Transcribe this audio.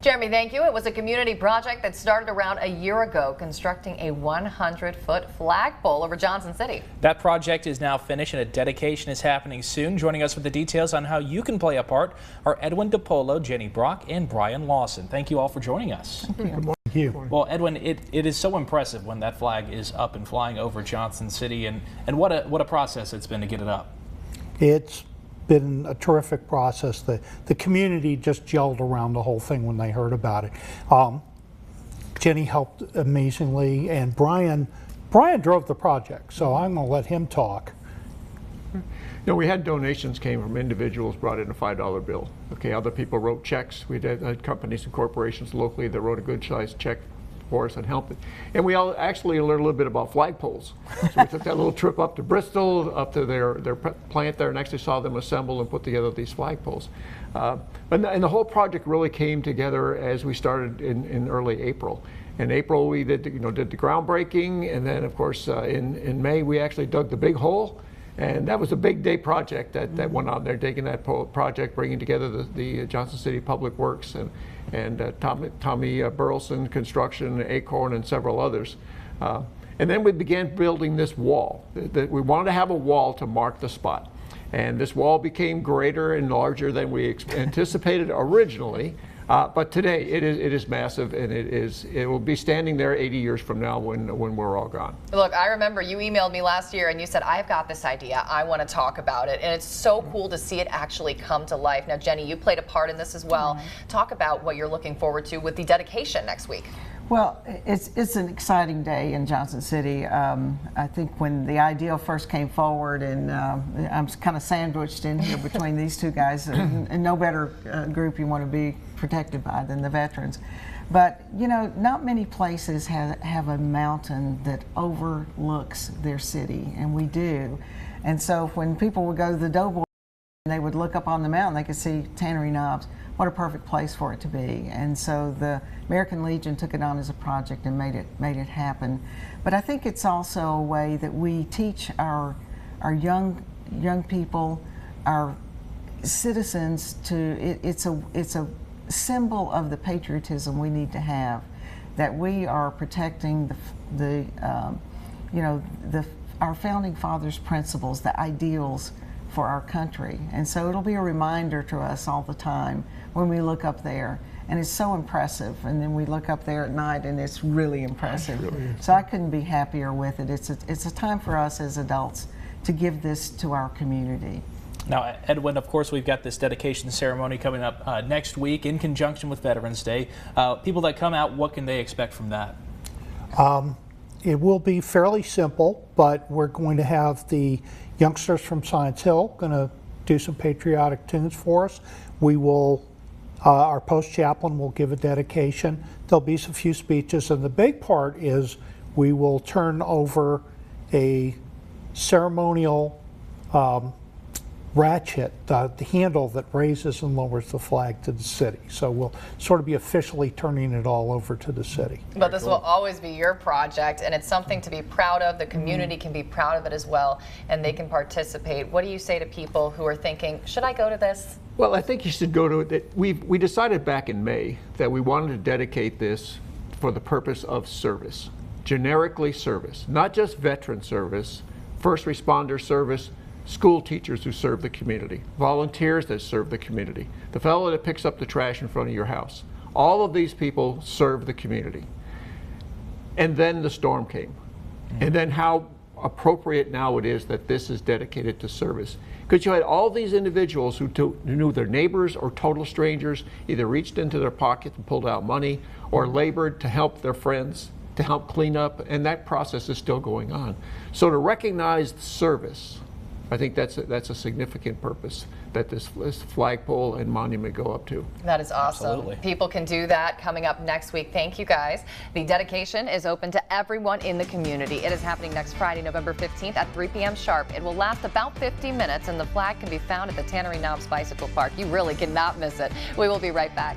Jeremy, thank you. It was a community project that started around a year ago, constructing a 100-foot flagpole over Johnson City. That project is now finished and a dedication is happening soon. Joining us with the details on how you can play a part are Edwin DePolo, Jenny Brock, and Brian Lawson. Thank you all for joining us. Good morning. Thank you. Well, Edwin, it is so impressive when that flag is up and flying over Johnson City, and what a process it's been to get it up. It's been a terrific process. The community just gelled around the whole thing when they heard about it. Jenny helped amazingly, and Brian drove the project, so I'm going to let him talk. No, we had donations came from individuals brought in a $5 bill. Okay, other people wrote checks. We had companies and corporations locally that wrote a good sized check for us and helped it. And we all actually learned a little bit about flagpoles. So we took that little trip up to Bristol, up to their plant there, and actually saw them assemble and put together these flagpoles. And the whole project really came together as we started in early April. In April, we did the groundbreaking, and then of course in May we actually dug the big hole. And that was a big day project that went out there, taking that project, bringing together the Johnson City Public Works and Tommy Burleson Construction, Acorn, and several others. And then we began building this wall. We wanted to have a wall to mark the spot. And this wall became greater and larger than we anticipated originally. But today it is massive, and it will be standing there 80 years from now when we're all gone. Look, I remember you emailed me last year and you said, I've got this idea, I want to talk about it, and it's so cool to see it actually come to life. Now, Jenny, you played a part in this as well. Talk about what you're looking forward to with the dedication next week. Well, it's an exciting day in Johnson City. I think when the idea first came forward, and I'm kind of sandwiched in here between these two guys, and no better group you want to be protected by than the veterans. But you know, not many places have a mountain that overlooks their city, and we do. And so when people would go to the Doughboy, they would look up on the mountain, they could see Tannery Knobs. What a perfect place for it to be. And so the American Legion took it on as a project and made it happen. But I think it's also a way that we teach our young people, our citizens it's a symbol of the patriotism we need to have, that we are protecting our founding fathers' principles, the ideals for our country. And so it'll be a reminder to us all the time when we look up there, and it's so impressive. And then we look up there at night and it's really impressive. So I couldn't be happier with it. It's a time for us as adults to give this to our community. Now, Edwin, of course, we've got this dedication ceremony coming up next week in conjunction with Veterans Day. People that come out, what can they expect from that? It will be fairly simple, but we're going to have the youngsters from Science Hill going to do some patriotic tunes for us. We will, our post chaplain will give a dedication. There'll be a few speeches, and the big part is we will turn over a ceremonial ratchet, the handle that raises and lowers the flag to the city. So we'll sort of be officially turning it all over to the city. But this will always be your project, and it's something to be proud of. The community can be proud of it as well, and they can participate. What do you say to people who are thinking, should I go to this? Well, I think you should go to it. We decided back in May that we wanted to dedicate this for the purpose of service, generically service, not just veteran service, first responder service, school teachers who serve the community, volunteers that serve the community, the fellow that picks up the trash in front of your house. All of these people serve the community. And then the storm came. And then how appropriate now it is that this is dedicated to service. Because you had all these individuals who knew their neighbors or total strangers, either reached into their pocket and pulled out money, or labored to help their friends, to help clean up, and that process is still going on. So to recognize the service, I think that's a significant purpose that this flagpole and monument go up to. That is awesome. Absolutely. People can do that coming up next week. Thank you, guys. The dedication is open to everyone in the community. It is happening next Friday, November 15th at 3 p.m. sharp. It will last about 50 minutes, and the flag can be found at the Tannery Knobs Bicycle Park. You really cannot miss it. We will be right back.